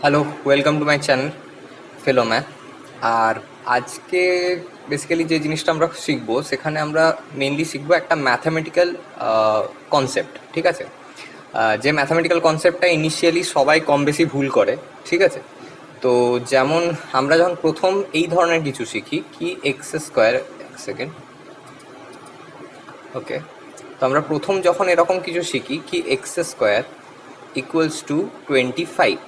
Hello, welcome to my channel fellow math. আর আজকে basically যে জিনিসটা আমরা শিখবো সেখানে আমরা মেনলি শিখবো একটা ম্যাথামেটিক্যাল কনসেপ্ট, ঠিক আছে? যে ম্যাথামেটিক্যাল কনসেপ্টটা ইনিশিয়ালি সবাই কম বেশি ভুল করে, ঠিক আছে? তো যেমন আমরা যখন প্রথম এই ধরনের কিছু শিখি কি এক্স স্কোয়ার, এক সেকেন্ড, ওকে। তো আমরা প্রথম যখন এরকম কিছু শিখি কি এক্স স্কোয়ার ইকুয়ালস টু 25,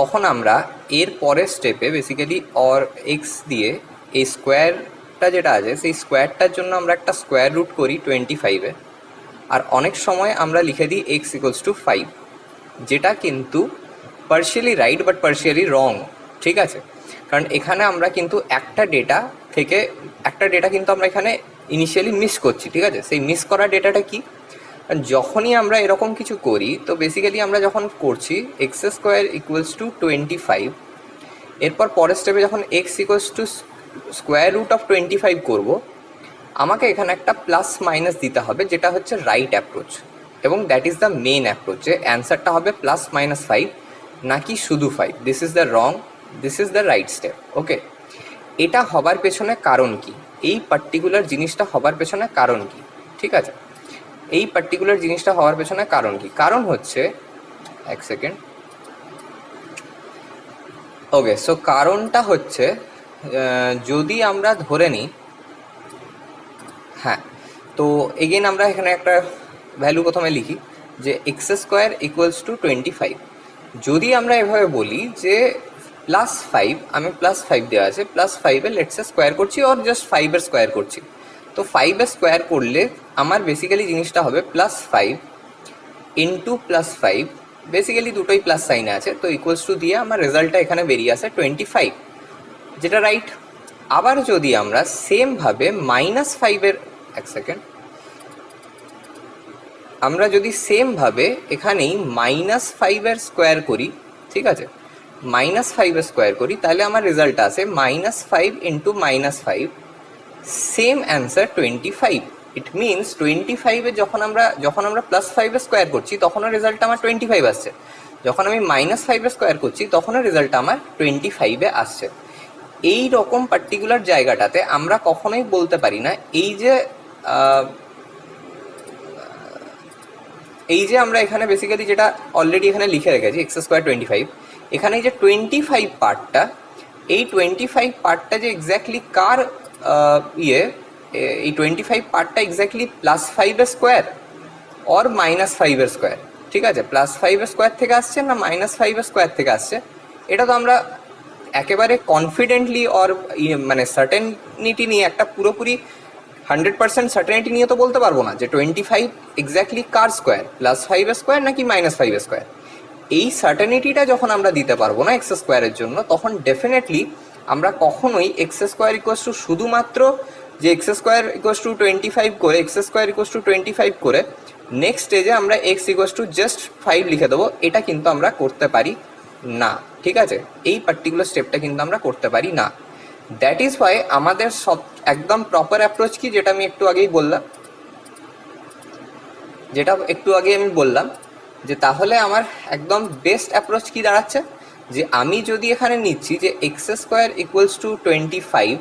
তখন আমরা এর পরের স্টেপে বেসিক্যালি অর এক্স দিয়ে এই স্কোয়ারটা যেটা আছে সেই স্কোয়ারটার জন্য আমরা একটা স্কোয়ার রুট করি 25-এ। আর অনেক সময় আমরা লিখে দিই এক্স ইকুয়ালস টু 5, যেটা কিন্তু পার্শিয়ালি রাইট বাট পার্শিয়ালি রং, ঠিক আছে? কারণ এখানে আমরা কিন্তু একটা ডেটা কিন্তু আমরা এখানে ইনিশিয়ালি মিস করছি, ঠিক আছে? সেই মিস করা ডেটাটা কি? যখনই আমরা এরকম কিছু করি তো বেসিক্যালি আমরা যখন করছি এক্স স্কোয়ার ইকুয়ালস টু 25, এরপর পরের স্টেপে যখন x equals to square root of 25 করবো, আমাকে এখানে একটা প্লাস মাইনাস দিতে হবে, যেটা হচ্ছে রাইট অ্যাপ্রোচ, এবং that is the main approach, যে অ্যান্সারটা হবে প্লাস মাইনাস 5, নাকি শুধু 5। This is the wrong, this is the right step, okay. এটা হবার পেছনে কারণ কি? এই পার্টিকুলার জিনিসটা হবার পেছনে কারণ কি, ঠিক আছে? এই পার্টিকুলার জিনিসটা হওয়ার পেছনে কারণ কি? কারণ হচ্ছে, এক সেকেন্ড, ওকে। সো কারণটা হচ্ছে যদি আমরা ধরে নিই, হ্যাঁ, তো এগেন আমরা এখানে একটা ভ্যালু প্রথমে লিখি যে এক্স স্কোয়ার ইকুয়ালস টু 25। যদি আমরা এভাবে বলি যে প্লাস 5, আমি প্লাস 5 দেওয়া আছে, প্লাস 5-এর লেটসে স্কোয়ার করছি অর জাস্ট 5-এর স্কোয়ার করছি, তো 5-এর স্কোয়ার করলে আমার বেসিক্যালি জিনিসটা হবে প্লাস 5 ইন্টু প্লাস 5, বেসিক্যালি দুটোই প্লাস সাইনে আছে, তো ইকুয়ালস টু দিয়ে আমার রেজাল্টটা এখানে বেরিয়ে আসে 25, যেটা রাইট। আবার যদি আমরা সেমভাবে মাইনাস 5-এর, এক সেকেন্ড, আমরা যদি সেমভাবে এখানেই মাইনাস 5-এর স্কোয়ার করি, ঠিক আছে, মাইনাস 5-এর স্কোয়ার করি, তাহলে আমার রেজাল্ট আসে minus 5 into minus 5, same answer 25। It means 25-এ যখন আমরা প্লাস 5-এর স্কোয়ার করছি তখনও রেজাল্টটা আমার 25 আসছে, যখন আমি মাইনাস 5-এর স্কোয়ার করছি তখনও রেজাল্টটা আমার 25-এ আসছে। এই রকম পার্টিকুলার জায়গাটাতে আমরা কখনোই বলতে পারি না এই যে আমরা এখানে বেসিক্যালি যেটা অলরেডি এখানে লিখে রেখেছি এক্স স্কোয়ার 25, এখানে এই যে 25 পার্টটা, এই 25 পার্টটা যে এক্স্যাক্টলি কার এই 25 পার্টটা এক্স্যাক্টলি প্লাস 5-এর স্কোয়ার অর মাইনাস 5-এর স্কোয়ার, ঠিক আছে? প্লাস 5-এর স্কোয়ার থেকে আসছে না মাইনাস 5-এর স্কোয়ার থেকে আসছে, এটা তো আমরা একেবারে কনফিডেন্টলি অর মানে সার্টেনিটি নিয়ে একটা পুরোপুরি 100% সার্টেনিটি নিয়ে তো বলতে পারবো না যে 25 এক্স্যাক্টলি কার স্কোয়ার, প্লাস 5-এর স্কোয়ার নাকি মাইনাস 5-এর স্কোয়ার। এই সার্টেনিটিটা যখন আমরা দিতে পারবো না এক্স স্কোয়ারের জন্য, তখন ডেফিনেটলি আমরা কখনোই এক্স স্কোয়ার ইকুয়ালস টু শুধুমাত্র যে এক্স স্কোয়ার ইকুয়ালস টু 25 করে, এক্স স্কোয়ার ইকুয়ালস টু 25 করে নেক্সট স্টেজে আমরা এক্স ইকুয়ালস টু জাস্ট 5 লিখে দেবো, এটা কিন্তু আমরা করতে পারি না, ঠিক আছে? এই পার্টিকুলার স্টেপটা কিন্তু আমরা করতে পারি না। দ্যাট ইজ ওয়াই আমাদের সব একদম প্রপার অ্যাপ্রোচ কি, যেটা আমি একটু আগেই বললাম যে তাহলে আমার একদম বেস্ট অ্যাপ্রোচ কি দাঁড়াচ্ছে, যে আমি যদি এখানে নিচ্ছি যে এক্স স্কোয়ার ইকুয়ালস টু 25,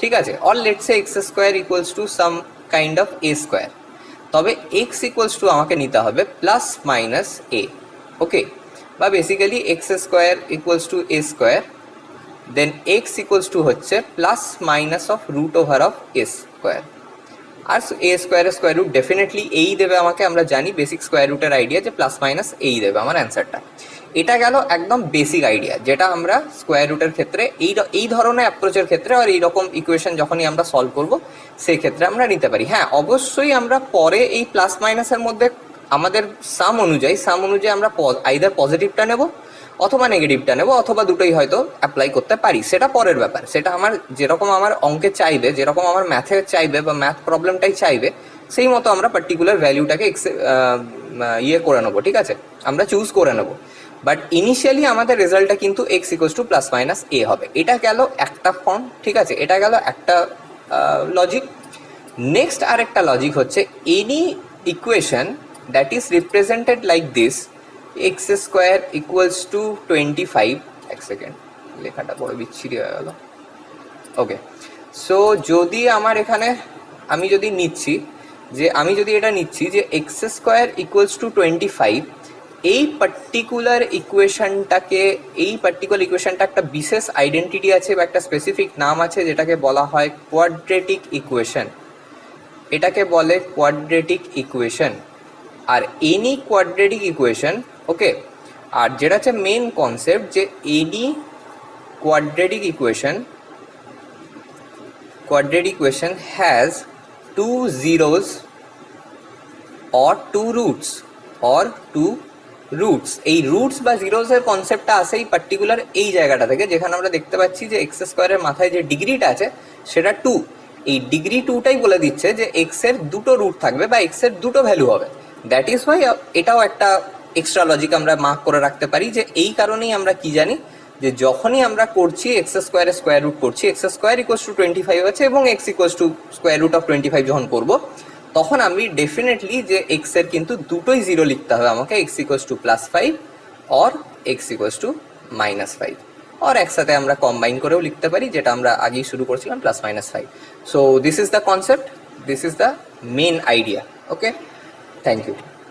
ঠিক আছে, or let's say x square equals to some kind of a square, তবে এক্স ইকুয়ালস টু আমাকে নিতে হবে প্লাস মাইনাস এ, ওকে, বা basically x square equals to a square, then x equals to হচ্ছে plus minus of root over of a square. আর a স্কোয়ারের square root definitely এই দেবে আমাকে, আমরা জানি বেসিক স্কোয়ার রুটের আইডিয়া যে প্লাস মাইনাস এই দেবে আমার অ্যান্সারটা। এটা গেল একদম বেসিক আইডিয়া, যেটা আমরা স্কোয়ার রুটের ক্ষেত্রে এই ধরনের অ্যাপ্রোচের ক্ষেত্রে আর এইরকম ইকুয়েশন যখনই আমরা সলভ করব সেই ক্ষেত্রে আমরা নিতে পারি। হ্যাঁ, অবশ্যই আমরা পরে এই প্লাস মাইনাসের মধ্যে আমাদের সাম অনুযায়ী আমরা আইদার পজিটিভটা নেব অথবা নেগেটিভটা নেব, অথবা দুটোই হয়তো অ্যাপ্লাই করতে পারি, সেটা পরের ব্যাপার। সেটা আমার যেরকম আমার অঙ্কে চাইবে, যেরকম আমার ম্যাথে চাইবে বা ম্যাথ প্রবলেমটাই চাইবে, সেই মতো আমরা পার্টিকুলার ভ্যালুটাকে করে নেবো, ঠিক আছে, আমরা চুজ করে নেবো। বাট ইনিশিয়ালি আমাদের রেজাল্টটা কিন্তু x equals two plus minus এ হবে। এটা গেল একটা ফর্ম, ঠিক আছে, এটা গেল একটা লজিক। নেক্সট আরেকটা লজিক হচ্ছে any equation that is represented like this, x square equals to 25, এক সেকেন্ড লেখাটা বড় বিচ্ছিরি হয়ে গেল। ওকে, সো যদি আমার এখানে আমি যদি এটা নিচ্ছি যে এক্স স্কোয়ার ইকুয়ালস টু 25, এই পার্টিকুলার ইকুয়েশনটা একটা বিশেষ আইডেন্টিটি আছে বা একটা স্পেসিফিক নাম আছে যেটাকে বলা হয় কোয়াড্রেটিক ইকুয়েশন। এটাকে বলে কোয়াড্রেটিক ইকুয়েশন। আর এনি কোয়াড্রেটিক ইকুয়েশন, ওকে, আর যেটা হচ্ছে মেন কনসেপ্ট যে any quadratic equation has 2 zeros or 2 roots. এই রুটস বা জিরোস এর কনসেপ্টটা আসে এই পার্টিকুলার এই জায়গাটা থেকে, যেখানে আমরা দেখতে পাচ্ছি যে এক্স স্কোয়ারের মাথায় যে ডিগ্রিটা আছে সেটা 2। এই ডিগ্রি 2টাই বলে দিচ্ছে যে এক্স এর দুটো রুট থাকবে বা এক্স এর দুটো ভ্যালু হবে। দ্যাট ইজ ওয়াই এটাও একটা এক্সট্রা লজিক আমরা মার্ক করে রাখতে পারি, যে এই কারণেই আমরা কি জানি যে যখনই আমরা করছি এক্স স্কোয়ারের স্কোয়ার রুট করছি, এক্স স্কোয়ার ইকুয়ালস টু 25 আছে এবং x equals to square root of 25 যখন করবো, তখন আমি ডেফিনেটলি যে এক্স এর কিন্তু দুটোই জিরো লিখতে হবে আমাকে, x equals two +5 or x equals two -5, or একসাথে আমরা কম্বাইন করেও লিখতে পারি, যেটা আমরা আগেই শুরু করছিলাম +-5। So this is the concept, this is the main idea. Okay, thank you.